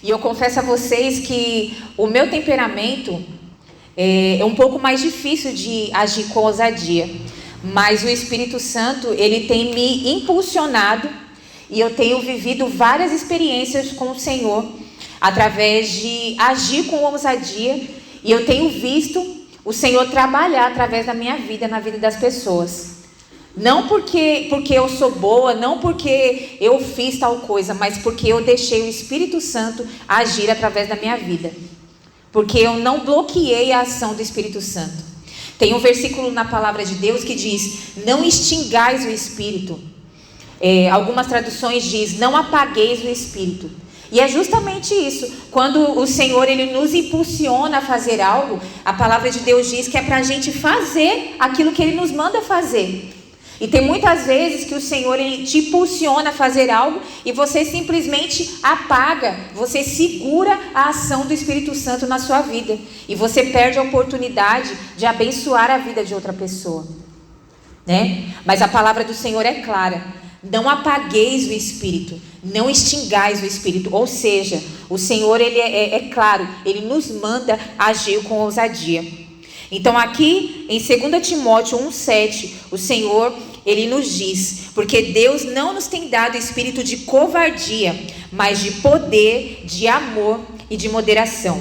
E eu confesso a vocês que o meu temperamento é um pouco mais difícil de agir com ousadia. Mas o Espírito Santo, ele tem me impulsionado e eu tenho vivido várias experiências com o Senhor através de agir com ousadia. E eu tenho visto o Senhor trabalhar através da minha vida, na vida das pessoas. Não porque eu sou boa, não porque eu fiz tal coisa, mas porque eu deixei o Espírito Santo agir através da minha vida. Porque eu não bloqueei a ação do Espírito Santo. Tem um versículo na palavra de Deus que diz: não extingais o Espírito. Algumas traduções diz: não apagueis o Espírito. E é justamente isso. Quando o Senhor ele nos impulsiona a fazer algo, a palavra de Deus diz que é para a gente fazer aquilo que Ele nos manda fazer. E tem muitas vezes que o Senhor ele te impulsiona a fazer algo e você simplesmente apaga, você segura a ação do Espírito Santo na sua vida. E você perde a oportunidade de abençoar a vida de outra pessoa, né? Mas a palavra do Senhor é clara: não apagueis o Espírito, não extingais o Espírito. Ou seja, o Senhor ele é claro, Ele nos manda agir com ousadia. Então aqui em 2 Timóteo 1,7, o Senhor ele nos diz: porque Deus não nos tem dado espírito de covardia, mas de poder, de amor e de moderação.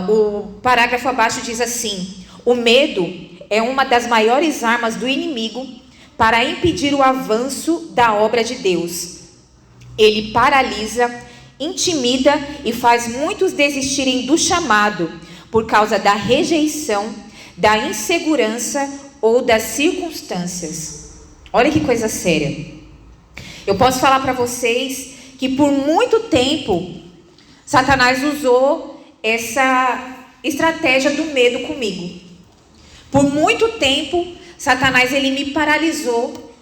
O parágrafo abaixo diz assim: o medo é uma das maiores armas do inimigo para impedir o avanço da obra de Deus. Ele paralisa, intimida e faz muitos desistirem do chamado por causa da rejeição, da insegurança ou das circunstâncias. Olha que coisa séria. Eu posso falar para vocês que por muito tempo Satanás usou essa estratégia do medo comigo. Por muito tempo Satanás ele me paralisou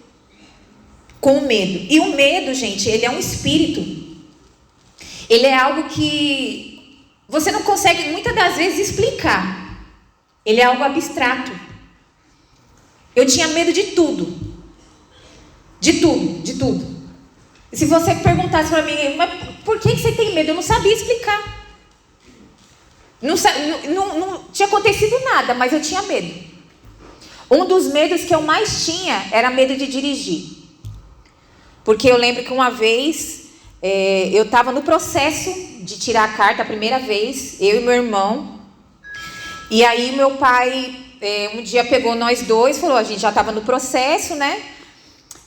com o medo. E o medo, gente, ele é um espírito. Ele é algo que você não consegue muitas das vezes explicar. Ele é algo abstrato. Eu tinha medo de tudo. De tudo, de tudo. E se você perguntasse para mim: mas por que você tem medo? Eu não sabia explicar. Não tinha acontecido nada, mas eu tinha medo. Um dos medos que eu mais tinha era medo de dirigir. Porque eu lembro que uma vez eu estava no processo de tirar a carta a primeira vez, eu e meu irmão. E aí meu pai um dia pegou nós dois, falou, a gente já estava no processo, né?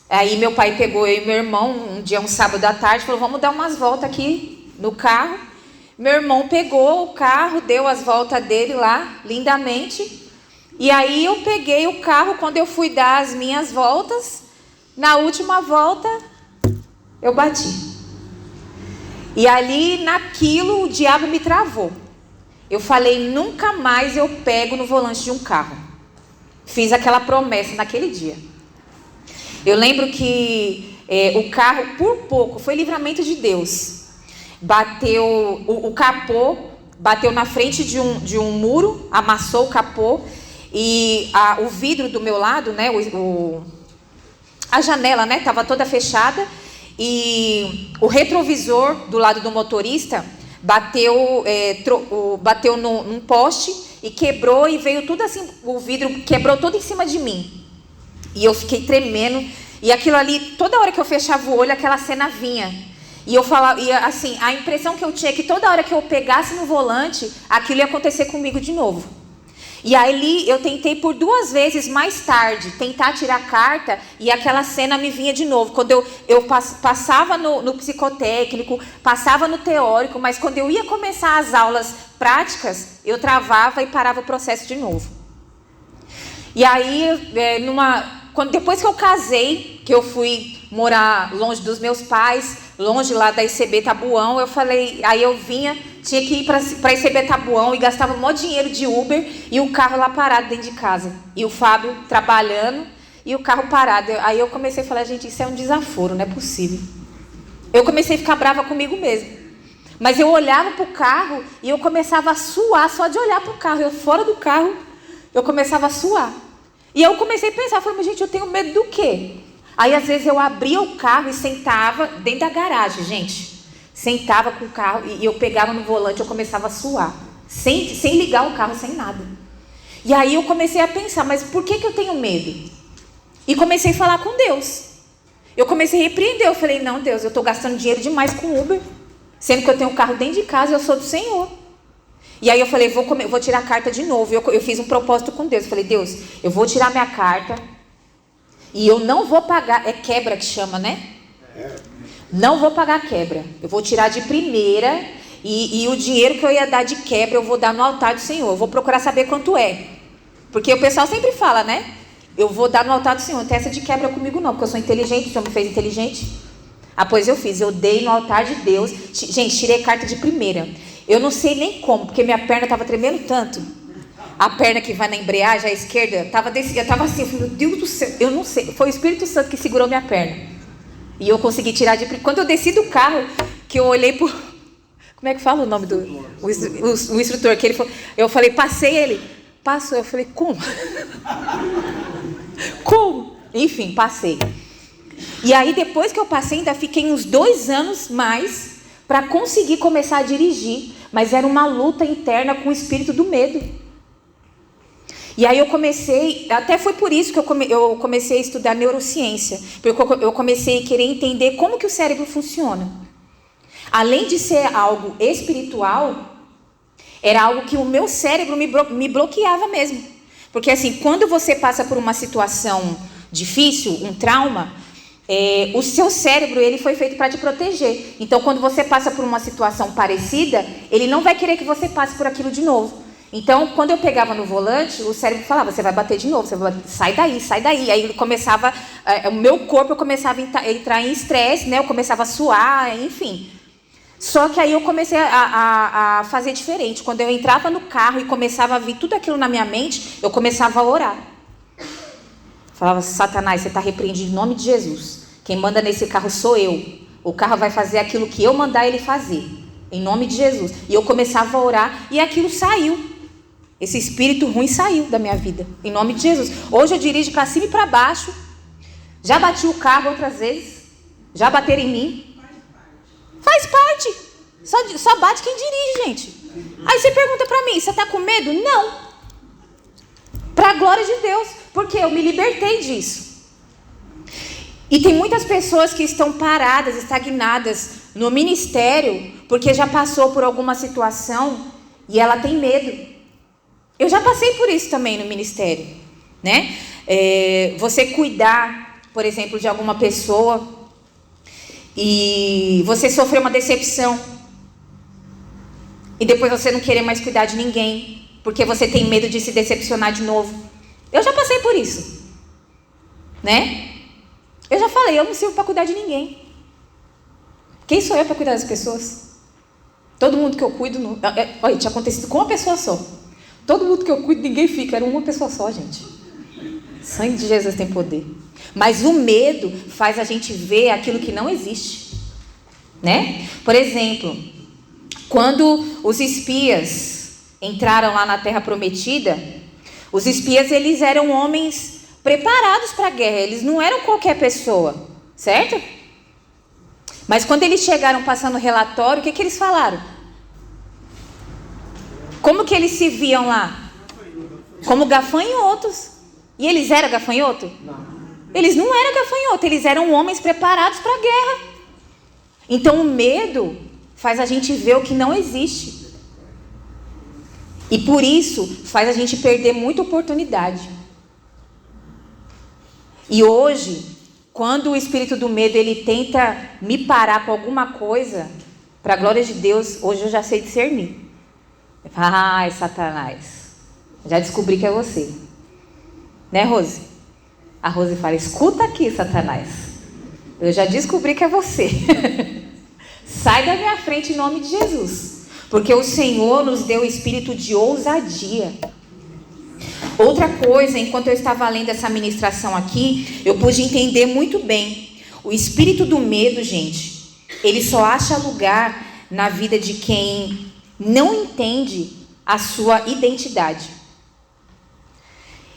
Aí meu pai pegou eu e meu irmão, um dia, um sábado à tarde, falou, vamos dar umas voltas aqui no carro. Meu irmão pegou o carro, deu as voltas dele lá, lindamente. E aí eu peguei o carro, quando eu fui dar as minhas voltas, na última volta, eu bati. E ali, naquilo, o diabo me travou. Eu falei, nunca mais eu pego no volante de um carro. Fiz aquela promessa naquele dia. Eu lembro que o carro, por pouco, foi livramento de Deus. Bateu, o capô, bateu na frente de um muro, amassou o capô. E o vidro do meu lado, né, a janela, né, estava toda fechada. E o retrovisor do lado do motorista bateu num poste e quebrou, e veio tudo assim, o vidro quebrou todo em cima de mim. E eu fiquei tremendo, e aquilo ali, toda hora que eu fechava o olho, aquela cena vinha. E eu falava, e assim, a impressão que eu tinha é que toda hora que eu pegasse no volante, aquilo ia acontecer comigo de novo. E aí eu tentei por 2 vezes mais tarde, tentar tirar a carta, e aquela cena me vinha de novo. Quando eu passava no psicotécnico, passava no teórico, mas quando eu ia começar as aulas práticas, eu travava e parava o processo de novo. E aí, depois que eu casei, que eu fui morar longe dos meus pais, longe lá da ICB Tabuão, eu falei, aí eu tinha que ir para ICB Tabuão e gastava um maior dinheiro de Uber e o carro lá parado dentro de casa. E o Fábio trabalhando e o carro parado. Aí eu comecei a falar, gente, isso é um desaforo, não é possível. Eu comecei a ficar brava comigo mesmo. Mas eu olhava para o carro e eu começava a suar só de olhar para o carro. Eu fora do carro, eu começava a suar. E eu comecei a pensar, falei, mas gente, eu tenho medo do quê? Aí às vezes eu abria o carro e sentava dentro da garagem, gente. sentava com o carro e eu pegava no volante, eu começava a suar. Sem ligar o carro, sem nada. E aí eu comecei a pensar, mas por que eu tenho medo? E comecei a falar com Deus. Eu comecei a repreender, eu falei, não, Deus, eu estou gastando dinheiro demais com Uber, sendo que eu tenho um carro dentro de casa e eu sou do Senhor. E aí eu falei, vou tirar a carta de novo. Eu fiz um propósito com Deus. Eu falei, Deus, eu vou tirar minha carta e eu não vou pagar, é quebra que chama, né? Não vou pagar quebra. Eu vou tirar de primeira e o dinheiro que eu ia dar de quebra eu vou dar no altar do Senhor. Eu vou procurar saber quanto é. Porque o pessoal sempre fala, né? Eu vou dar no altar do Senhor. Não tem essa de quebra comigo não, porque eu sou inteligente, o Senhor me fez inteligente. Ah, pois eu fiz. Eu dei no altar de Deus. Gente, tirei carta de primeira. Eu não sei nem como, porque minha perna estava tremendo tanto. A perna que vai na embreagem, a esquerda, eu estava assim, eu falei, meu Deus do céu, eu não sei. Foi o Espírito Santo que segurou minha perna. E eu consegui tirar de... Quando eu desci do carro, que eu olhei por... Como é que fala o nome do... O instrutor, que ele falou... Eu falei, passei ele. Passou, eu falei, como? Como? Enfim, passei. E aí, depois que eu passei, ainda fiquei uns 2 anos mais para conseguir começar a dirigir. Mas era uma luta interna com o espírito do medo. E aí eu comecei, até foi por isso que eu comecei a estudar neurociência. Porque eu comecei a querer entender como que o cérebro funciona. Além de ser algo espiritual, era algo que o meu cérebro me bloqueava mesmo. Porque assim, quando você passa por uma situação difícil, um trauma, o seu cérebro ele foi feito para te proteger. Então, quando você passa por uma situação parecida, ele não vai querer que você passe por aquilo de novo. Então, quando eu pegava no volante, o cérebro falava, você vai bater de novo, sai daí, sai daí. Aí ele começava, o meu corpo começava a entrar em estresse, né? Eu começava a suar, enfim. Só que aí eu comecei a fazer diferente. Quando eu entrava no carro e começava a vir tudo aquilo na minha mente, eu começava a orar. Falava, Satanás, você está repreendido em nome de Jesus. Quem manda nesse carro sou eu. O carro vai fazer aquilo que eu mandar ele fazer. Em nome de Jesus. E eu começava a orar e aquilo saiu. Esse espírito ruim saiu da minha vida. Em nome de Jesus. Hoje eu dirijo para cima e para baixo. Já bati o carro outras vezes. Já bateram em mim. Faz parte. Só bate quem dirige, gente. Aí você pergunta para mim, você está com medo? Não. Para a glória de Deus. Porque eu me libertei disso. E tem muitas pessoas que estão paradas, estagnadas no ministério, porque já passou por alguma situação e ela tem medo. Eu já passei por isso também no ministério, né? Você cuidar, por exemplo, de alguma pessoa e você sofreu uma decepção e depois você não querer mais cuidar de ninguém porque você tem medo de se decepcionar de novo. Eu já passei por isso, né? Eu já falei, eu não sirvo para cuidar de ninguém. Quem sou eu para cuidar das pessoas? Todo mundo que eu cuido... Olha, tinha acontecido com uma pessoa só. Todo mundo que eu cuido, ninguém fica. Era uma pessoa só, gente. Sangue de Jesus tem poder. Mas o medo faz a gente ver aquilo que não existe. Né? Por exemplo, quando os espias entraram lá na Terra Prometida, os espias, eles eram homens preparados para a guerra. Eles não eram qualquer pessoa. Certo? Mas quando eles chegaram passando o relatório, o que eles falaram? Como que eles se viam lá? Como gafanhotos. E eles eram gafanhoto? Não. Eles não eram gafanhoto, eles eram homens preparados para a guerra. Então o medo faz a gente ver o que não existe. E por isso faz a gente perder muita oportunidade. E hoje, quando o espírito do medo ele tenta me parar com alguma coisa, para a glória de Deus, hoje eu já sei discernir. Ai, Satanás, já descobri que é você. Né, Rose? A Rose fala, escuta aqui, Satanás. Eu já descobri que é você. Sai da minha frente em nome de Jesus. Porque o Senhor nos deu o espírito de ousadia. Outra coisa, enquanto eu estava lendo essa ministração aqui, eu pude entender muito bem. O espírito do medo, gente, ele só acha lugar na vida de quem não entende a sua identidade.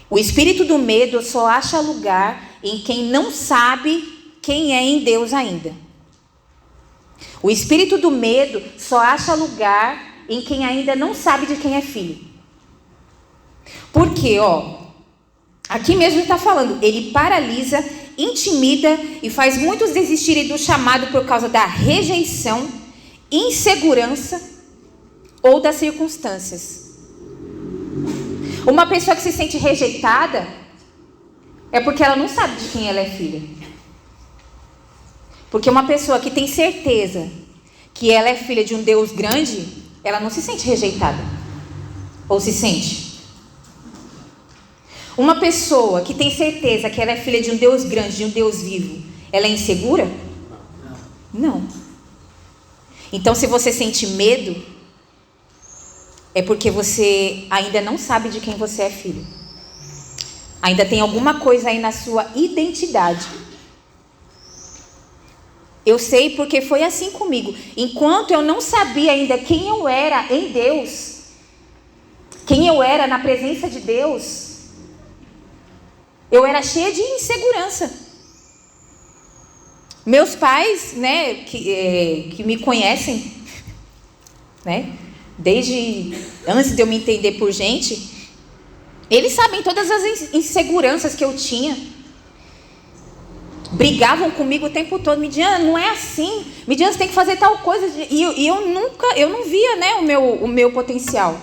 O espírito do medo só acha lugar em quem não sabe quem é em Deus ainda. O espírito do medo só acha lugar em quem ainda não sabe de quem é filho. Porque, aqui mesmo está falando, ele paralisa, intimida e faz muitos desistirem do chamado por causa da rejeição, insegurança ou das circunstâncias. Uma pessoa que se sente rejeitada é porque ela não sabe de quem ela é filha. Porque uma pessoa que tem certeza que ela é filha de um Deus grande, ela não se sente rejeitada. Ou se sente? Uma pessoa que tem certeza que ela é filha de um Deus grande, de um Deus vivo, ela é insegura? Não. Então, se você sente medo, é porque você ainda não sabe de quem você é filho. Ainda tem alguma coisa aí na sua identidade. Eu sei porque foi assim comigo. Enquanto eu não sabia ainda quem eu era em Deus, quem eu era na presença de Deus, eu era cheia de insegurança. Meus pais, que me conhecem, desde antes de eu me entender por gente, eles sabem todas as inseguranças que eu tinha. Brigavam comigo o tempo todo. Midian, não é assim. Midian, você tem que fazer tal coisa. E eu não via, o meu potencial.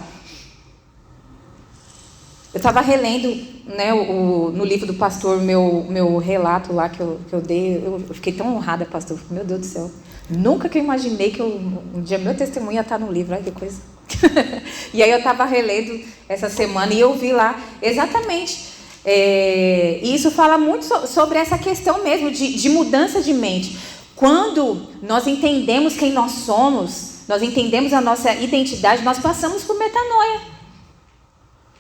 Eu estava relendo, no livro do pastor, meu relato lá que eu dei. Eu fiquei tão honrada, pastor. Meu Deus do céu. Nunca que eu imaginei que um dia meu testemunho ia estar no livro. Ai, que coisa. E aí eu estava relendo essa semana e eu vi lá exatamente. E isso fala muito sobre essa questão mesmo de mudança de mente. Quando nós entendemos quem nós somos, nós entendemos a nossa identidade, nós passamos por metanoia.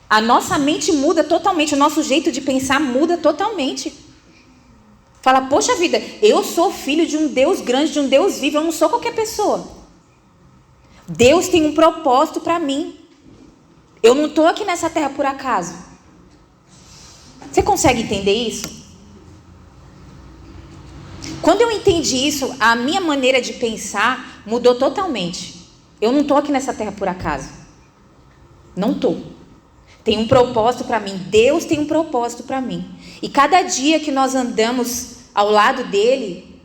A nossa mente muda totalmente, o nosso jeito de pensar muda totalmente. Fala, poxa vida, eu sou filho de um Deus grande, de um Deus vivo, eu não sou qualquer pessoa. Deus tem um propósito para mim. Eu não estou aqui nessa terra por acaso. Você consegue entender isso? Quando eu entendi isso, a minha maneira de pensar mudou totalmente. Eu não estou aqui nessa terra por acaso. Não estou. Tem um propósito para mim. Deus tem um propósito para mim. E cada dia que nós andamos ao lado dele,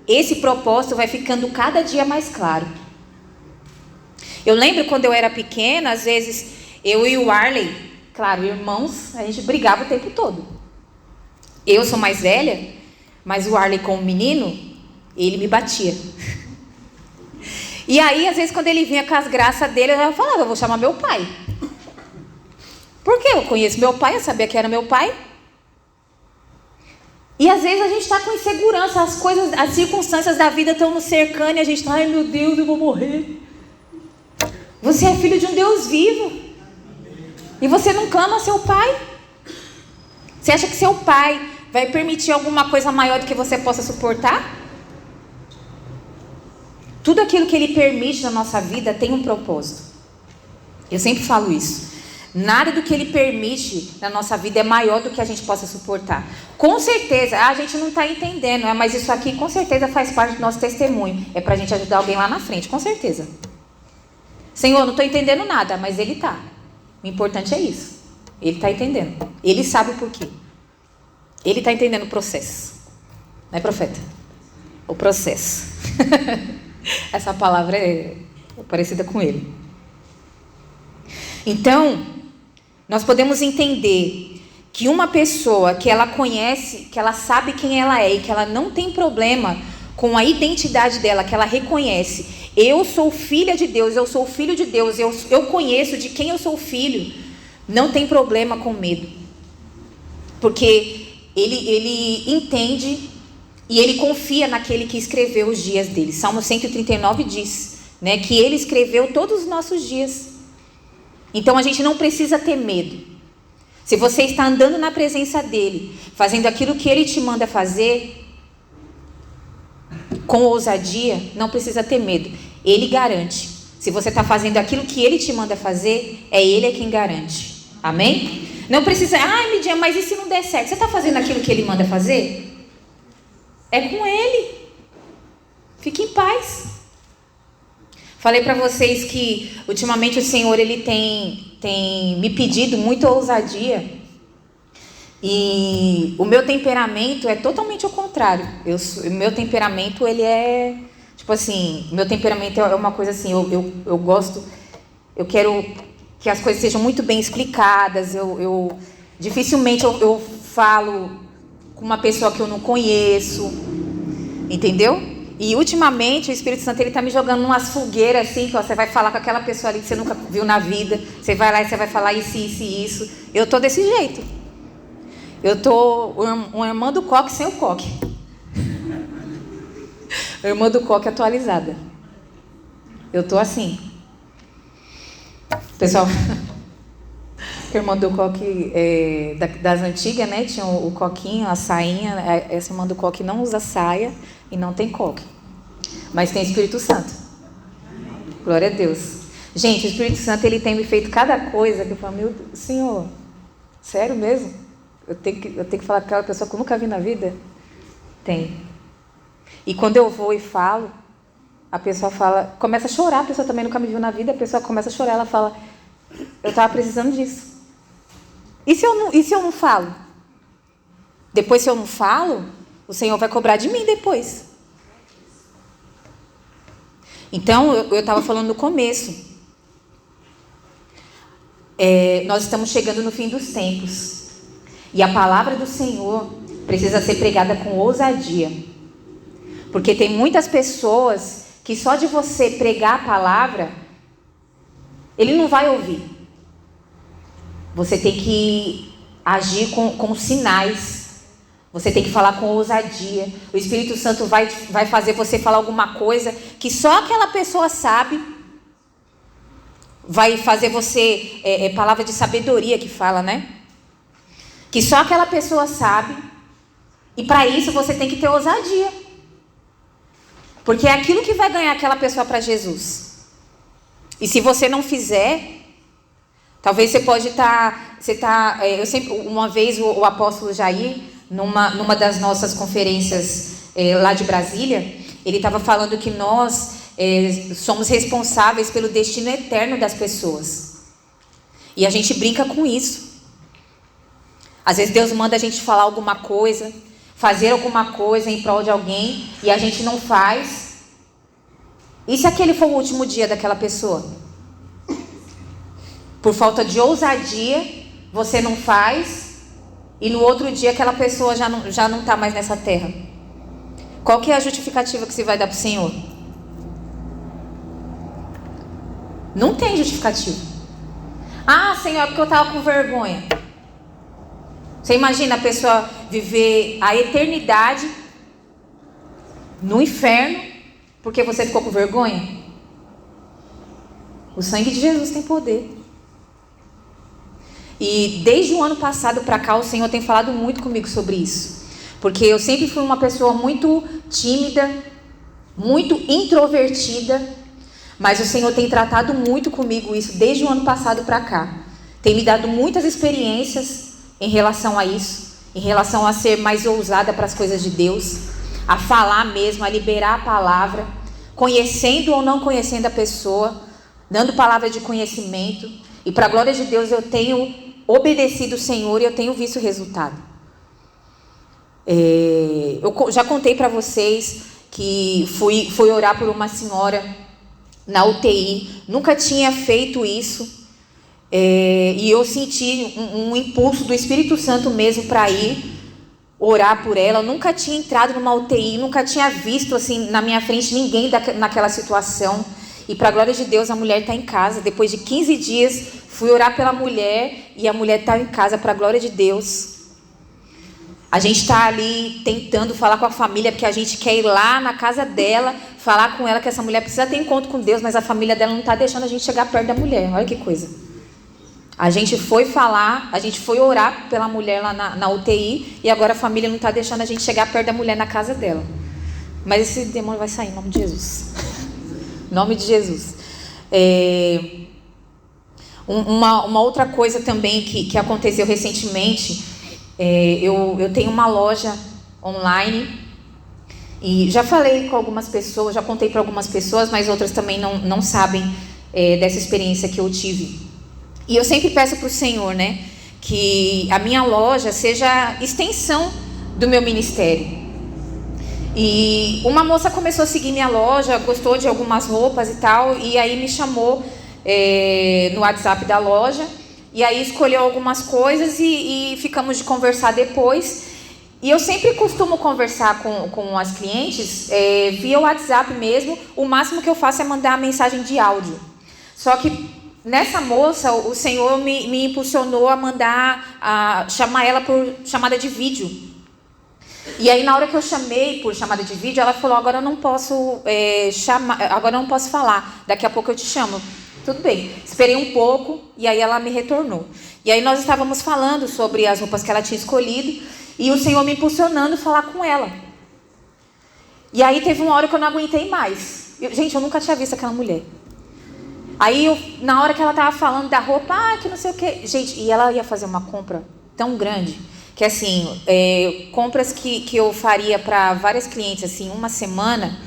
esse propósito vai ficando cada dia mais claro. Eu lembro quando eu era pequena, às vezes eu e o Arley, claro, irmãos, a gente brigava o tempo todo. Eu sou mais velha, mas o Arley, como menino, ele me batia. E aí, às vezes, quando ele vinha com as graças dele, eu falava, eu vou chamar meu pai. Porque eu conheço meu pai, eu sabia que era meu pai. E às vezes a gente está com insegurança, as circunstâncias da vida estão nos cercando e a gente está, ai meu Deus, eu vou morrer. Você é filho de um Deus vivo. E você não clama a seu pai? Você acha que seu pai vai permitir alguma coisa maior do que você possa suportar? Tudo aquilo que ele permite na nossa vida tem um propósito. Eu sempre falo isso. Nada do que ele permite na nossa vida é maior do que a gente possa suportar. Com certeza, a gente não está entendendo, mas isso aqui com certeza faz parte do nosso testemunho. É para a gente ajudar alguém lá na frente, com certeza. Senhor, não estou entendendo nada, mas ele está. O importante é isso. Ele está entendendo. Ele sabe o porquê. Ele está entendendo o processo. Não é, profeta? O processo. Essa palavra é parecida com ele. Então, nós podemos entender que uma pessoa que ela conhece, que ela sabe quem ela é e que ela não tem problema com a identidade dela, que ela reconhece, eu sou filha de Deus, eu sou filho de Deus, eu conheço de quem eu sou filho, não tem problema com medo. Porque ele entende e ele confia naquele que escreveu os dias dele. Salmo 139 diz, que ele escreveu todos os nossos dias. Então a gente não precisa ter medo. Se você está andando na presença dele, fazendo aquilo que ele te manda fazer, com ousadia, não precisa ter medo. Ele garante. Se você está fazendo aquilo que ele te manda fazer, é ele quem garante. Amém? Não precisa, Midian, mas e se não der certo? Você está fazendo aquilo que ele manda fazer? É com ele. Fique em paz. Falei para vocês que ultimamente o Senhor ele tem me pedido muita ousadia. E o meu temperamento é totalmente ao contrário. O meu temperamento, ele é... Tipo assim, meu temperamento é uma coisa assim, eu gosto... Eu quero que as coisas sejam muito bem explicadas. Dificilmente eu falo com uma pessoa que eu não conheço. Entendeu? E ultimamente o Espírito Santo ele tá me jogando umas fogueiras assim, que ó, você vai falar com aquela pessoa ali que você nunca viu na vida. Você vai lá e você vai falar isso, isso e isso. Eu tô desse jeito. Eu tô uma irmã do coque sem o coque. A irmã do coque atualizada. Eu tô assim. Pessoal, a irmã do coque das antigas, né? Tinha o coquinho, a sainha. Essa irmã do coque não usa saia e não tem coque. Mas tem Espírito Santo. Glória a Deus. Gente, o Espírito Santo ele tem me feito cada coisa que eu falo, meu Deus, Senhor, sério mesmo? Eu tenho que falar com aquela pessoa que eu nunca vi na vida? Tem. E quando eu vou e falo, a pessoa fala, começa a chorar, a pessoa também nunca me viu na vida, a pessoa começa a chorar, ela fala, eu estava precisando disso. E se eu não falo? Depois, se eu não falo, o Senhor vai cobrar de mim depois. Então, eu estava falando no começo. Nós estamos chegando no fim dos tempos. E a palavra do Senhor precisa ser pregada com ousadia. Porque tem muitas pessoas que só de você pregar a palavra, ele não vai ouvir. Você tem que agir com sinais. Você tem que falar com ousadia. O Espírito Santo vai fazer você falar alguma coisa que só aquela pessoa sabe. Vai fazer você... palavra de sabedoria que fala, né? Que só aquela pessoa sabe. E para isso você tem que ter ousadia. Porque é aquilo que vai ganhar aquela pessoa para Jesus. E se você não fizer, talvez você pode estar... uma vez o apóstolo Jair, numa das nossas conferências lá de Brasília, ele estava falando que nós somos responsáveis pelo destino eterno das pessoas. E a gente brinca com isso. Às vezes Deus manda a gente falar alguma coisa, fazer alguma coisa em prol de alguém, e a gente não faz. E se aquele for o último dia daquela pessoa? Por falta de ousadia, você não faz, e no outro dia aquela pessoa já não está mais nessa terra. Qual que é a justificativa que você vai dar para o Senhor? Não tem justificativa. Ah, Senhor, é porque eu estava com vergonha. Você imagina a pessoa viver a eternidade no inferno porque você ficou com vergonha? O sangue de Jesus tem poder. E desde o ano passado para cá o Senhor tem falado muito comigo sobre isso. Porque eu sempre fui uma pessoa muito tímida, muito introvertida. Mas o Senhor tem tratado muito comigo isso desde o ano passado para cá. Tem me dado muitas experiências em relação a isso, em relação a ser mais ousada para as coisas de Deus, a falar mesmo, a liberar a palavra, conhecendo ou não conhecendo a pessoa, dando palavra de conhecimento. E para a glória de Deus eu tenho obedecido o Senhor e eu tenho visto o resultado. Eu já contei para vocês que fui orar por uma senhora na UTI, nunca tinha feito isso. E eu senti um impulso do Espírito Santo mesmo para ir orar por ela. Eu nunca tinha entrado numa UTI, nunca tinha visto assim na minha frente ninguém naquela situação. E para a glória de Deus, a mulher está em casa. Depois de 15 dias, fui orar pela mulher e a mulher está em casa, para a glória de Deus. A gente está ali tentando falar com a família, porque a gente quer ir lá na casa dela, falar com ela que essa mulher precisa ter encontro com Deus, mas a família dela não está deixando a gente chegar perto da mulher. Olha que coisa. A gente foi falar, a gente foi orar pela mulher lá na UTI, e agora a família não está deixando a gente chegar perto da mulher na casa dela. Mas esse demônio vai sair em nome de Jesus. Em nome de Jesus. Uma outra coisa também que aconteceu recentemente, eu tenho uma loja online E já falei com algumas pessoas, já contei para algumas pessoas, mas outras também não sabem dessa experiência que eu tive. E eu sempre peço para o Senhor, né, que a minha loja seja extensão do meu ministério. E uma moça começou a seguir minha loja, gostou de algumas roupas e tal, e aí me chamou no WhatsApp da loja, e aí escolheu algumas coisas e ficamos de conversar depois. E eu sempre costumo conversar com as clientes via WhatsApp mesmo. O máximo que eu faço é mandar a mensagem de áudio. Só que nessa moça, o Senhor me impulsionou a chamar ela por chamada de vídeo. E aí na hora que eu chamei por chamada de vídeo, ela falou: agora eu não posso agora eu não posso falar, daqui a pouco eu te chamo. Tudo bem, esperei um pouco e aí ela me retornou. E aí nós estávamos falando sobre as roupas que ela tinha escolhido e o Senhor me impulsionando a falar com ela. E aí teve uma hora que eu não aguentei mais. Gente, eu nunca tinha visto aquela mulher. Aí na hora que ela estava falando da roupa, que não sei o que. Gente, e ela ia fazer uma compra tão grande que assim, compras que eu faria para várias clientes, assim, uma semana,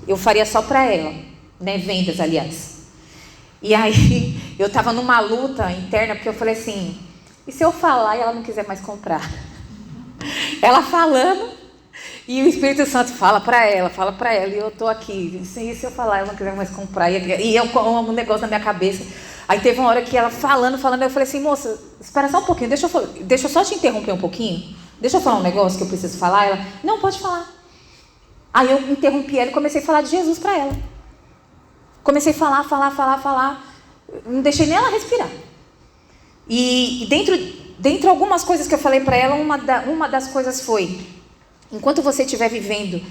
eu faria só para ela, né? Vendas, aliás. E aí eu estava numa luta interna, porque eu falei assim: e se eu falar e ela não quiser mais comprar? Ela falando, e o Espírito Santo fala para ela, e eu tô aqui, e se eu falar e ela não quiser mais comprar, e eu com um negócio na minha cabeça. Aí teve uma hora que ela falando, eu falei assim: moça, espera só um pouquinho, deixa eu só te interromper um pouquinho, deixa eu falar um negócio que eu preciso falar. Ela: não, pode falar. Aí eu interrompi ela e comecei a falar de Jesus para ela. Comecei a falar, não deixei nem ela respirar. E dentro algumas coisas que eu falei para ela, uma das coisas foi: enquanto você estiver vivendo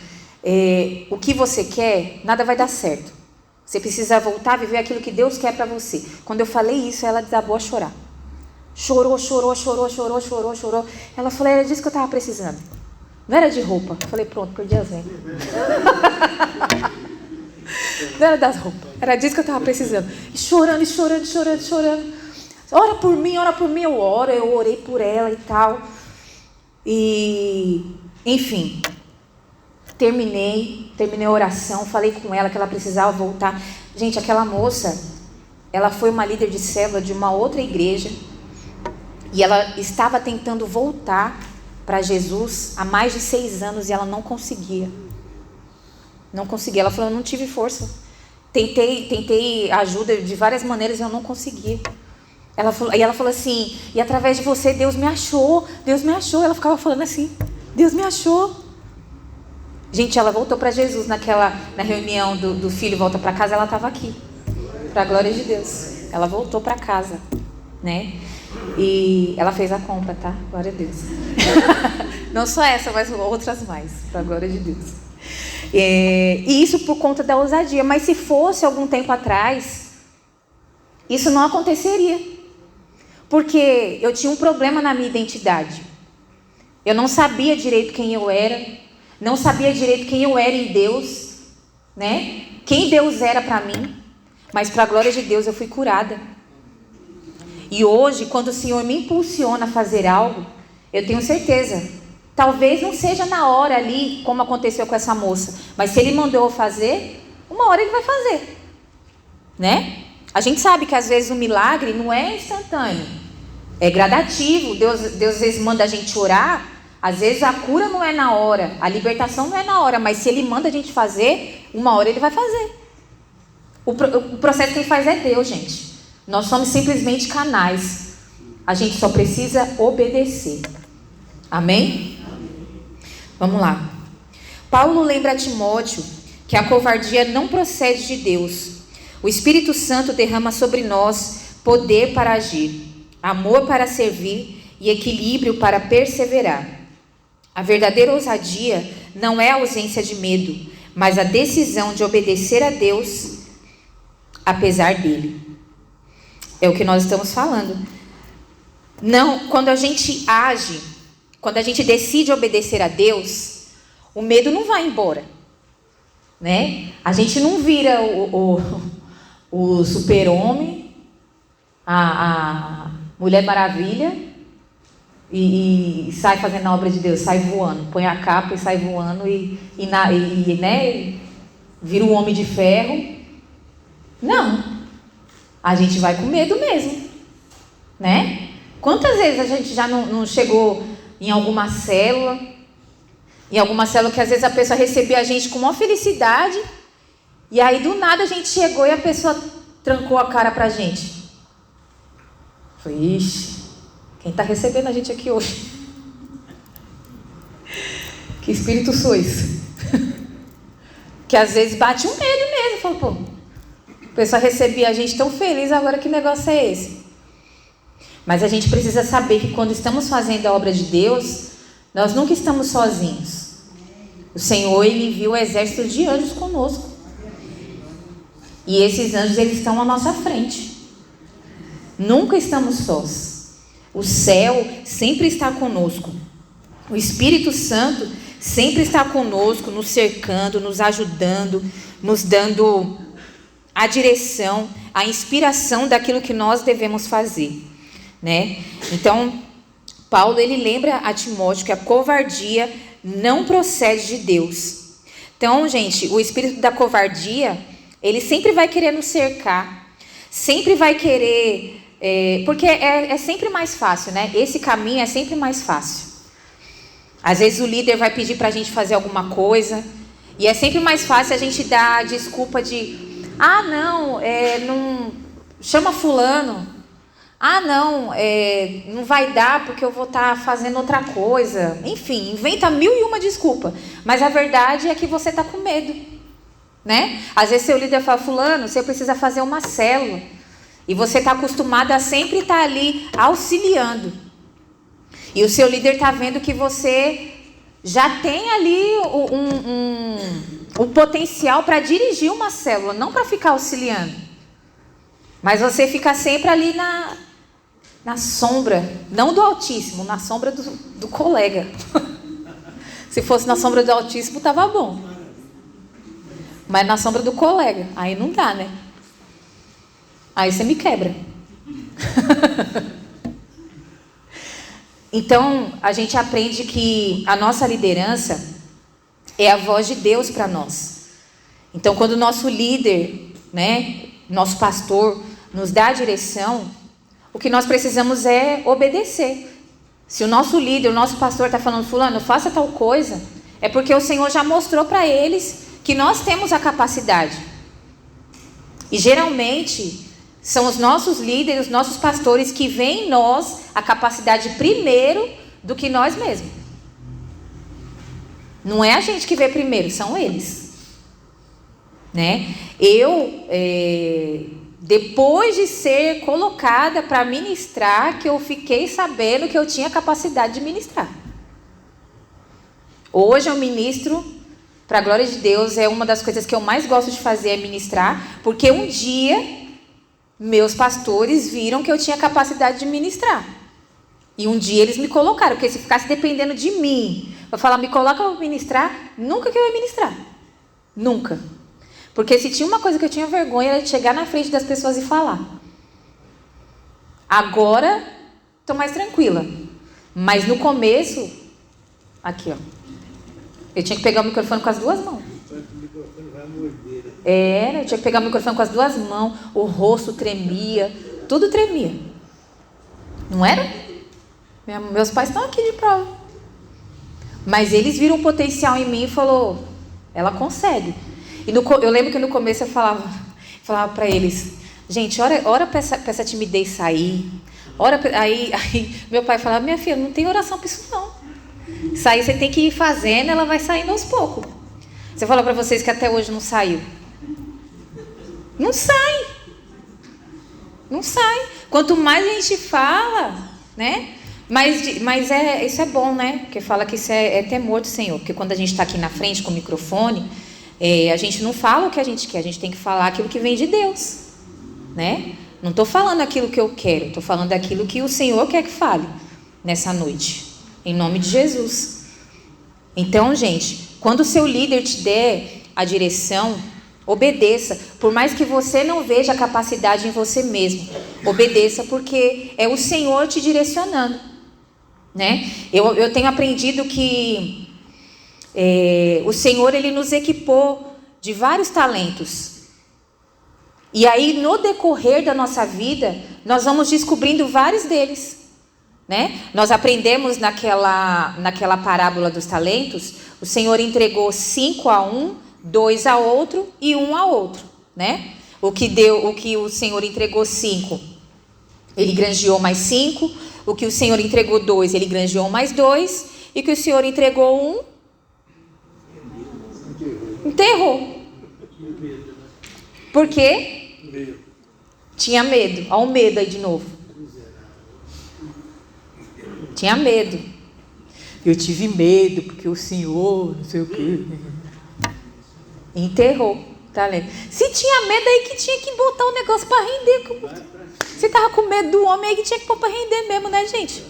o que você quer, nada vai dar certo. Você precisa voltar a viver aquilo que Deus quer para você. Quando eu falei isso, ela desabou a chorar. Chorou. Ela falou: era disso que eu estava precisando. Não era de roupa. Eu falei: pronto, perdi as vendas. Não era das roupas. Era disso que eu estava precisando. E chorando. Ora por mim. Eu orei por ela e tal. E, enfim, terminei a oração, falei com ela que ela precisava voltar. Gente, aquela moça, ela foi uma líder de célula de uma outra igreja, e ela estava tentando voltar para Jesus há mais de 6 anos e ela não conseguia. Ela falou: eu não tive força. Tentei ajuda de várias maneiras e eu não conseguia. Ela falou assim: e através de você Deus me achou. Ela ficava falando assim: Deus me achou. Gente, ela voltou para Jesus na reunião do filho volta para casa. Ela estava aqui, para a glória de Deus. Ela voltou para casa, né? E ela fez a compra, tá? Glória a Deus. Não só essa, mas outras mais, para a glória de Deus. E isso por conta da ousadia. Mas se fosse algum tempo atrás, isso não aconteceria. Porque eu tinha um problema na minha identidade. Eu não sabia direito quem eu era. Não sabia direito quem eu era em Deus, né? Quem Deus era para mim. Mas para a glória de Deus eu fui curada. E hoje, quando o Senhor me impulsiona a fazer algo, eu tenho certeza, talvez não seja na hora ali, como aconteceu com essa moça, mas se Ele mandou eu fazer, uma hora Ele vai fazer, né? A gente sabe que às vezes o milagre não é instantâneo, é gradativo. Deus às vezes manda a gente orar. Às vezes a cura não é na hora, a libertação não é na hora, mas se Ele manda a gente fazer, uma hora Ele vai fazer. O processo quem faz é Deus, gente. Nós somos simplesmente canais. A gente só precisa obedecer. Amém? Vamos lá. Paulo lembra a Timóteo que a covardia não procede de Deus. O Espírito Santo derrama sobre nós poder para agir, amor para servir e equilíbrio para perseverar. A verdadeira ousadia não é a ausência de medo, mas a decisão de obedecer a Deus apesar dele. É o que nós estamos falando. Não, quando a gente age, quando a gente decide obedecer a Deus, o medo não vai embora, né? A gente não vira o super-homem, a Mulher Maravilha, e sai fazendo a obra de Deus, sai voando, põe a capa e sai voando né, vira um homem de ferro. Não, a gente vai com medo mesmo, né? Quantas vezes a gente já não chegou em alguma célula que às vezes a pessoa recebia a gente com uma felicidade, e aí do nada a gente chegou e a pessoa trancou a cara pra gente. Falei, ixi, quem está recebendo a gente aqui hoje? Que espírito sois? Que às vezes bate um medo mesmo. Fala, pô, a pessoa recebia a gente tão feliz, agora que negócio é esse? Mas a gente precisa saber que quando estamos fazendo a obra de Deus, nós nunca estamos sozinhos. O Senhor, Ele envia o exército de anjos conosco. E esses anjos, eles estão à nossa frente. Nunca estamos sós. O céu sempre está conosco. O Espírito Santo sempre está conosco, nos cercando, nos ajudando, nos dando a direção, a inspiração daquilo que nós devemos fazer, né? Então, Paulo, ele lembra a Timóteo que a covardia não procede de Deus. Então, gente, o espírito da covardia, ele sempre vai querer nos cercar, sempre vai querer, porque é sempre mais fácil, né? Esse caminho é sempre mais fácil. Às vezes o líder vai pedir para a gente fazer alguma coisa, e é sempre mais fácil a gente dar a desculpa de, não chama fulano, não vai dar porque eu vou estar fazendo outra coisa. Enfim, inventa 1001 desculpa, mas a verdade é que você está com medo, né? Às vezes seu líder fala, fulano, você precisa fazer uma célula, e você está acostumado a sempre estar ali auxiliando, e o seu líder está vendo que você já tem ali um potencial para dirigir uma célula, não para ficar auxiliando. Mas você fica sempre ali na sombra, não do Altíssimo, na sombra do colega. Se fosse na sombra do Altíssimo, estava bom. Mas na sombra do colega, aí não dá, né? Aí você me quebra. Então, a gente aprende que a nossa liderança é a voz de Deus para nós. Então, quando o nosso líder, né, nosso pastor, nos dá a direção, o que nós precisamos é obedecer. Se o nosso líder, o nosso pastor está falando, fulano, faça tal coisa, é porque o Senhor já mostrou para eles que nós temos a capacidade. E geralmente são os nossos líderes, os nossos pastores que veem em nós a capacidade primeiro do que nós mesmos. Não é a gente que vê primeiro, são eles, né? Depois de ser colocada para ministrar, que eu fiquei sabendo que eu tinha capacidade de ministrar. Hoje eu ministro, para a glória de Deus, é uma das coisas que eu mais gosto de fazer, é ministrar, porque um dia meus pastores viram que eu tinha capacidade de ministrar. E um dia eles me colocaram, porque se ficasse dependendo de mim, eu falar, me coloca para ministrar, nunca que eu ia ministrar. Nunca. Porque se tinha uma coisa que eu tinha vergonha, era de chegar na frente das pessoas e falar. Agora, estou mais tranquila. Mas no começo, aqui, ó, eu tinha que pegar o microfone com as duas mãos. Eu tinha que pegar o microfone com as duas mãos, o rosto tremia, tudo tremia. Não era? Meus pais estão aqui de prova. Mas eles viram um potencial em mim e falou, ela consegue. E eu lembro que no começo eu falava para eles, gente, ora para essa timidez sair. Aí meu pai falava, minha filha, não tem oração para isso não. Isso aí você tem que ir fazendo, ela vai saindo aos poucos. Você falou para vocês que até hoje não saiu. Não sai. Não sai. Quanto mais a gente fala, né? Mas isso é bom, né? Porque fala que isso é temor do Senhor. Porque quando a gente está aqui na frente com o microfone, a gente não fala o que a gente quer. A gente tem que falar aquilo que vem de Deus, né? Não estou falando aquilo que eu quero. Estou falando aquilo que o Senhor quer que fale nessa noite. Em nome de Jesus. Então, gente, quando o seu líder te der a direção, obedeça. Por mais que você não veja a capacidade em você mesmo, obedeça, porque é o Senhor te direcionando. né? Eu tenho aprendido que o Senhor, Ele nos equipou de vários talentos. E aí, no decorrer da nossa vida, nós vamos descobrindo vários deles, né? Nós aprendemos naquela parábola dos talentos, o Senhor entregou 5 a um, 2 a outro e 1 a outro, né? O que o Senhor entregou 5, ele granjeou mais 5. O que o Senhor entregou 2, ele granjeou mais 2. E o que o Senhor entregou 1, enterrou. Por quê? Tinha medo. Olha o medo aí de novo. Tinha medo. Eu tive medo porque o Senhor, não sei o quê. Enterrou. Tá lendo? Se tinha medo aí que tinha que botar o negócio para render. Se tava com medo do homem aí que tinha que pôr para render mesmo, né, gente?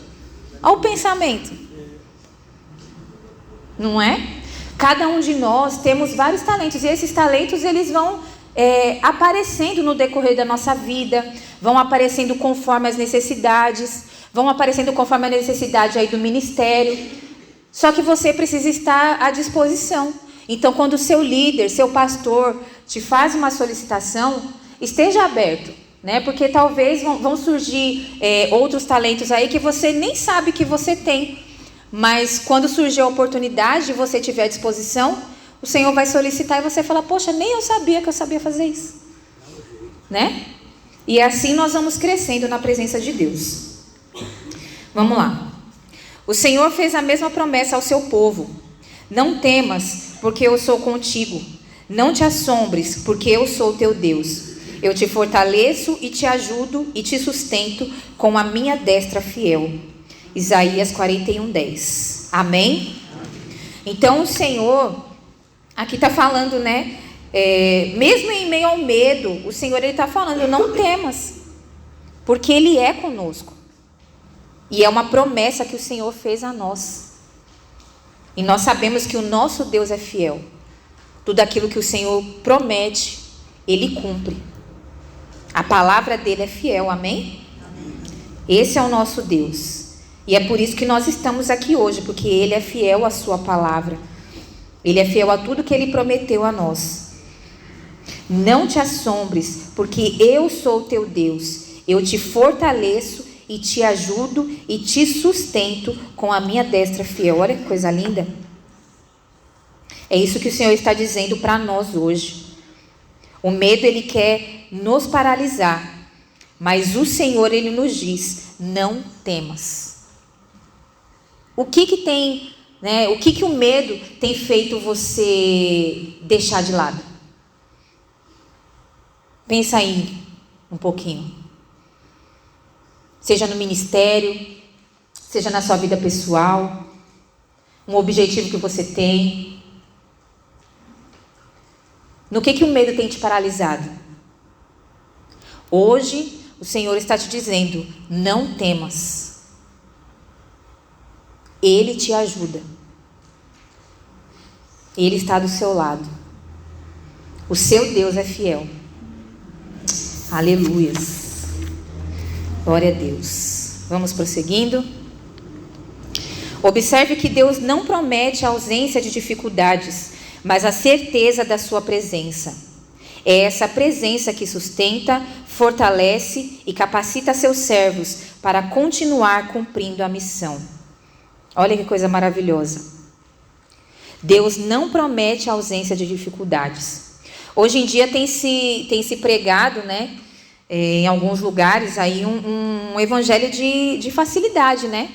Olha o pensamento. Não é? Cada um de nós temos vários talentos. E esses talentos, eles vão aparecendo no decorrer da nossa vida. Vão aparecendo conforme as necessidades. Vão aparecendo conforme a necessidade aí do ministério. Só que você precisa estar à disposição. Então, quando o seu líder, seu pastor, te faz uma solicitação, esteja aberto, né? Porque talvez vão surgir outros talentos aí que você nem sabe que você tem. Mas quando surgir a oportunidade e você tiver à disposição, o Senhor vai solicitar e você fala, poxa, nem eu sabia que eu sabia fazer isso. Né? E assim nós vamos crescendo na presença de Deus. Vamos lá. O Senhor fez a mesma promessa ao seu povo. Não temas, porque eu sou contigo. Não te assombres, porque eu sou teu Deus. Eu te fortaleço e te ajudo e te sustento com a minha destra fiel. Isaías 41:10. Amém? Então o Senhor, aqui está falando, né? Mesmo em meio ao medo, o Senhor ele está falando, não temas, porque Ele é conosco. E é uma promessa que o Senhor fez a nós. E nós sabemos que o nosso Deus é fiel. Tudo aquilo que o Senhor promete, Ele cumpre. A palavra dele é fiel, amém? Esse é o nosso Deus. E é por isso que nós estamos aqui hoje, porque Ele é fiel à sua palavra. Ele é fiel a tudo que Ele prometeu a nós. Não te assombres, porque eu sou o teu Deus. Eu te fortaleço e te ajudo e te sustento com a minha destra fiel. Olha que coisa linda. É isso que o Senhor está dizendo para nós hoje. O medo, ele quer nos paralisar. Mas o Senhor, Ele nos diz, não temas. O que tem, né? O que o medo tem feito você deixar de lado? Pensa aí um pouquinho. Seja no ministério, seja na sua vida pessoal, um objetivo que você tem. No que o medo tem te paralisado? Hoje, o Senhor está te dizendo, não temas. Ele te ajuda. Ele está do seu lado. O seu Deus é fiel. Aleluias. Glória a Deus. Vamos prosseguindo. Observe que Deus não promete a ausência de dificuldades, mas a certeza da sua presença. É essa presença que sustenta, fortalece e capacita seus servos para continuar cumprindo a missão. Olha que coisa maravilhosa. Deus não promete a ausência de dificuldades. Hoje em dia tem se pregado, né, em alguns lugares aí um evangelho de facilidade, né?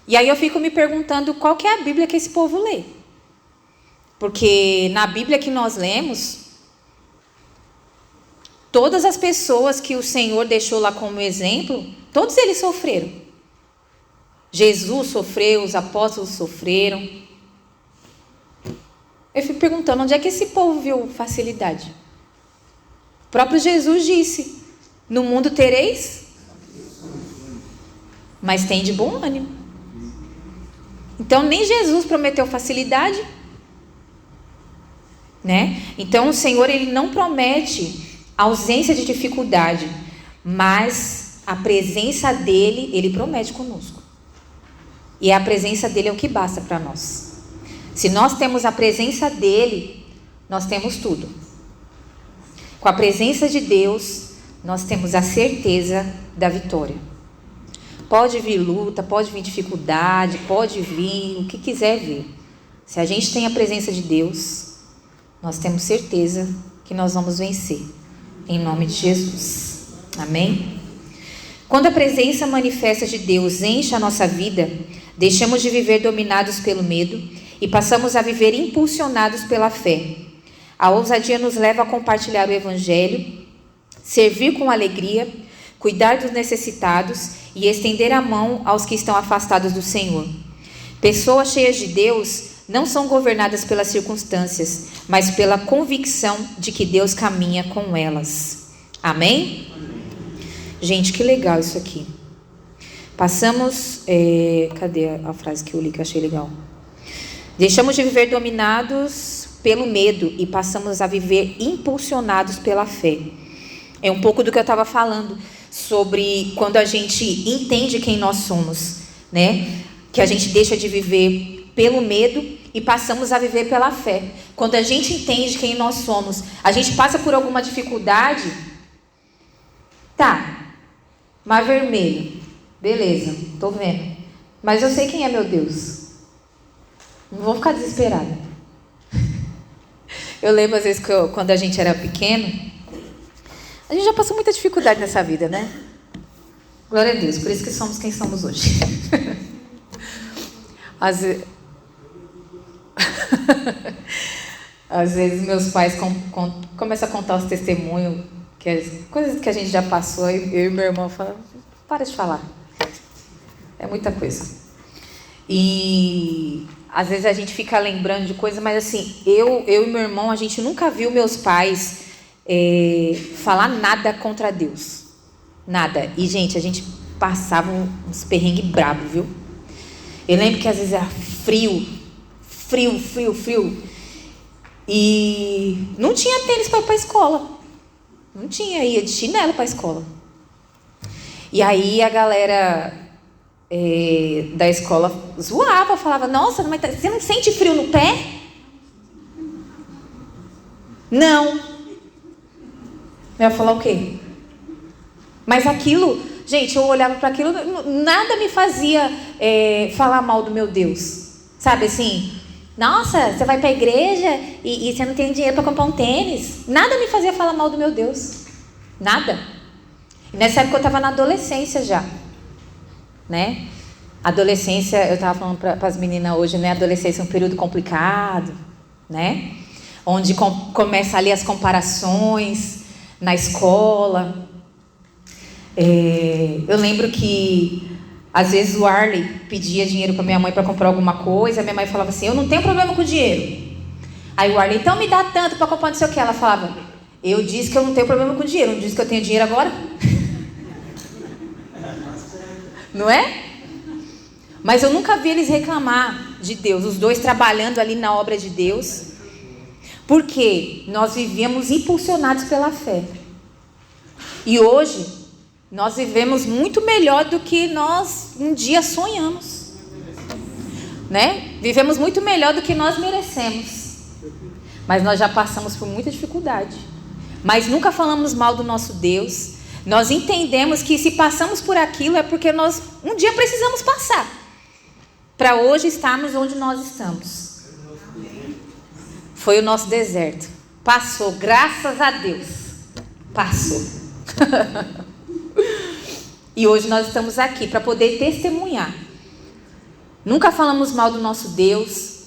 E aí eu fico me perguntando qual que é a Bíblia que esse povo lê. Porque na Bíblia que nós lemos, todas as pessoas que o Senhor deixou lá como exemplo, todos eles sofreram. Jesus sofreu, os apóstolos sofreram. Eu fico perguntando, onde é que esse povo viu facilidade? O próprio Jesus disse, no mundo tereis, mas tem de bom ânimo. Então nem Jesus prometeu facilidade, né? Então o Senhor, Ele não promete ausência de dificuldade, mas a presença dEle, Ele promete conosco. E a presença dele é o que basta para nós. Se nós temos a presença dele, nós temos tudo. Com a presença de Deus, nós temos a certeza da vitória. Pode vir luta, pode vir dificuldade, pode vir o que quiser vir. Se a gente tem a presença de Deus, nós temos certeza que nós vamos vencer. Em nome de Jesus. Amém? Quando a presença manifesta de Deus enche a nossa vida, deixamos de viver dominados pelo medo e passamos a viver impulsionados pela fé. A ousadia nos leva a compartilhar o Evangelho, servir com alegria, cuidar dos necessitados e estender a mão aos que estão afastados do Senhor. Pessoas cheias de Deus não são governadas pelas circunstâncias, mas pela convicção de que Deus caminha com elas. Amém? Gente, que legal isso aqui. Passamos... cadê a frase que eu li que eu achei legal? Deixamos de viver dominados pelo medo e passamos a viver impulsionados pela fé. É um pouco do que eu estava falando sobre quando a gente entende quem nós somos, né? Que a gente deixa de viver pelo medo e passamos a viver pela fé. Quando a gente entende quem nós somos, a gente passa por alguma dificuldade. Tá, mar vermelho, beleza, tô vendo. Mas eu sei quem é meu Deus. Não vou ficar desesperada. Eu lembro às vezes que quando a gente era pequeno, a gente já passou muita dificuldade nessa vida, né? Glória a Deus, por isso que somos quem somos hoje. Às vezes meus pais começam a contar os testemunhos, coisas que a gente já passou, e eu e meu irmão falam, para de falar. É muita coisa. E às vezes a gente fica lembrando de coisas, mas assim, eu e meu irmão, a gente nunca viu meus pais falar nada contra Deus. Nada. E, gente, a gente passava uns perrengues bravos, viu? Eu lembro que às vezes era frio. E não tinha tênis para ir para a escola. Não tinha, ia de chinelo para a escola. E aí a galera da escola zoava, falava, nossa, mas você não sente frio no pé? Não. Eu ia falar o quê? Mas aquilo, gente, eu olhava para aquilo, nada me fazia falar mal do meu Deus. Sabe assim, nossa, você vai para a igreja e você não tem dinheiro para comprar um tênis. Nada me fazia falar mal do meu Deus. Nada. E nessa época eu estava na adolescência já. Né? Adolescência, eu estava falando para as meninas hoje, né? Adolescência é um período complicado, né? Onde começa ali as comparações na escola. Eu lembro que às vezes o Arley pedia dinheiro para minha mãe para comprar alguma coisa, minha mãe falava assim, eu não tenho problema com dinheiro. Aí o Arley, então me dá tanto para comprar não sei o que. Ela falava, eu disse que eu não tenho problema com dinheiro, não disse que eu tenho dinheiro agora? Não é? Mas eu nunca vi eles reclamar de Deus, os dois trabalhando ali na obra de Deus, porque nós vivíamos impulsionados pela fé. E hoje, nós vivemos muito melhor do que nós um dia sonhamos. Né? Vivemos muito melhor do que nós merecemos. Mas nós já passamos por muita dificuldade. Mas nunca falamos mal do nosso Deus. Nós entendemos que se passamos por aquilo é porque nós um dia precisamos passar para hoje estarmos onde nós estamos. Foi o nosso deserto. Passou, graças a Deus. Passou. E hoje nós estamos aqui para poder testemunhar. Nunca falamos mal do nosso Deus.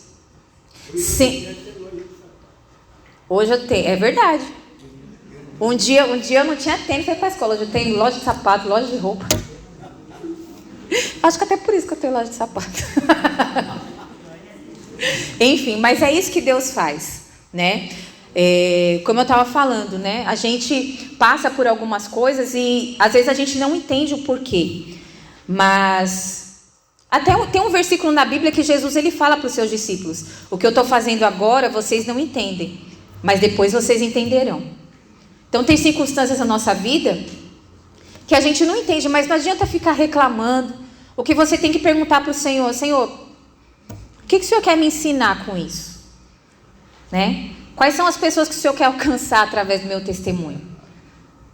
Hoje eu tenho, é verdade. Um dia eu não tinha tênis para ir para a escola. Hoje eu tenho loja de sapato, loja de roupa. Acho que até por isso que eu tenho loja de sapato. Enfim, mas é isso que Deus faz, né? Como eu estava falando, né? A gente passa por algumas coisas e às vezes a gente não entende o porquê. Mas até tem um versículo na Bíblia que Jesus ele fala para os seus discípulos: o que eu estou fazendo agora vocês não entendem, mas depois vocês entenderão. Então tem circunstâncias na nossa vida que a gente não entende, mas não adianta ficar reclamando, O que você tem que perguntar para o Senhor: Senhor, o que o Senhor quer me ensinar com isso? Né? Quais são as pessoas que o Senhor quer alcançar através do meu testemunho?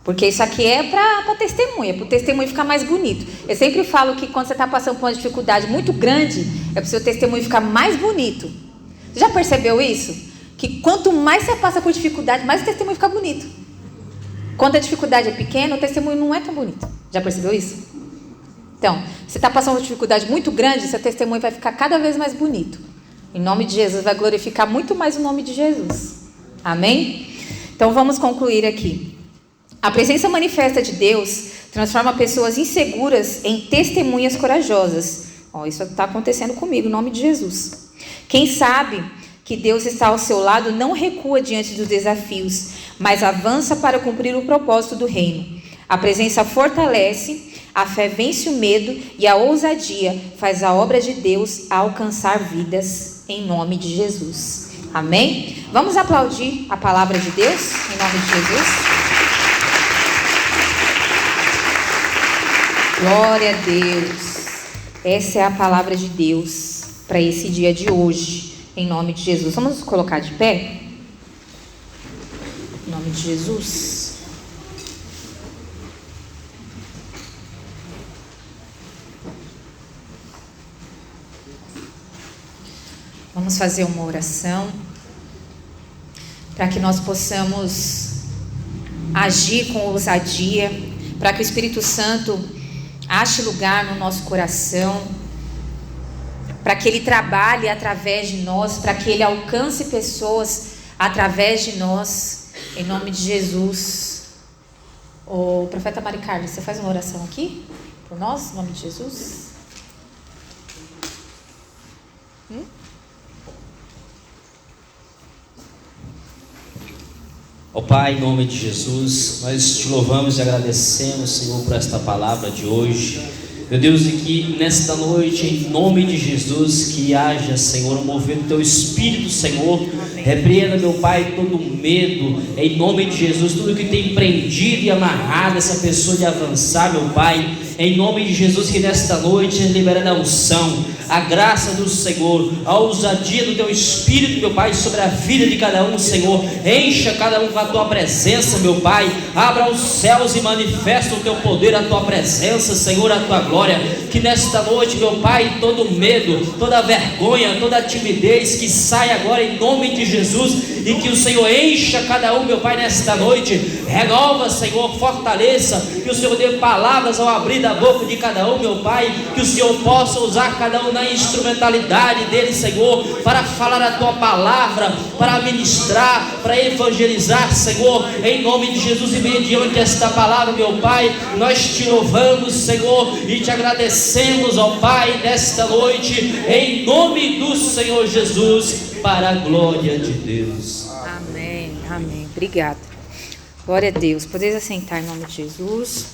Porque isso aqui é para testemunho, é para o testemunho ficar mais bonito. Eu sempre falo que quando você está passando por uma dificuldade muito grande, é para o seu testemunho ficar mais bonito. Você já percebeu isso? Que quanto mais você passa por dificuldade, mais o testemunho fica bonito. Quando a dificuldade é pequena, o testemunho não é tão bonito. Já percebeu isso? Então, você está passando por uma dificuldade muito grande, seu testemunho vai ficar cada vez mais bonito. Em nome de Jesus, vai glorificar muito mais o nome de Jesus. Amém? Então, vamos concluir aqui. A presença manifesta de Deus transforma pessoas inseguras em testemunhas corajosas. Isso está acontecendo comigo, em nome de Jesus. Quem sabe que Deus está ao seu lado não recua diante dos desafios, mas avança para cumprir o propósito do reino. A presença fortalece, a fé vence o medo e a ousadia faz a obra de Deus alcançar vidas, em nome de Jesus. Amém? Vamos aplaudir a palavra de Deus, em nome de Jesus? Glória a Deus. Essa é a palavra de Deus para esse dia de hoje, em nome de Jesus. Vamos nos colocar de pé? Em nome de Jesus. Vamos fazer uma oração para que nós possamos agir com ousadia, para que o Espírito Santo ache lugar no nosso coração, para que Ele trabalhe através de nós, para que Ele alcance pessoas através de nós, em nome de Jesus. O profeta Mari Carlos, você faz uma oração aqui por nós, em nome de Jesus? Ó Pai, em nome de Jesus, nós te louvamos e agradecemos, Senhor, por esta palavra de hoje. Meu Deus, e que nesta noite, em nome de Jesus, que haja, Senhor, um mover do Teu Espírito, Senhor. Repreenda, meu Pai, todo medo, em nome de Jesus, tudo que tem prendido e amarrado essa pessoa de avançar, meu Pai. Em nome de Jesus, que nesta noite liberando a unção, a graça do Senhor, a ousadia do Teu Espírito, meu Pai, sobre a vida de cada um, Senhor. Encha cada um com a Tua presença, meu Pai. Abra os céus e manifesta o Teu poder, a Tua presença, Senhor, a Tua glória. Que nesta noite, meu Pai, todo medo, toda vergonha, toda timidez, que saia agora em nome de Jesus. E que o Senhor encha cada um, meu Pai, nesta noite. Renova, Senhor, fortaleça. Que o Senhor dê palavras ao abrir da boca de cada um, meu Pai. Que o Senhor possa usar cada um na instrumentalidade dele, Senhor, para falar a Tua palavra, para ministrar, para evangelizar, Senhor, em nome de Jesus. E mediante esta palavra, meu Pai, nós te louvamos, Senhor, e te agradecemos, ó Pai, nesta noite, em nome do Senhor Jesus, para a glória de Deus. Amém, amém. Obrigada. Glória a Deus. Podeis assentar em nome de Jesus.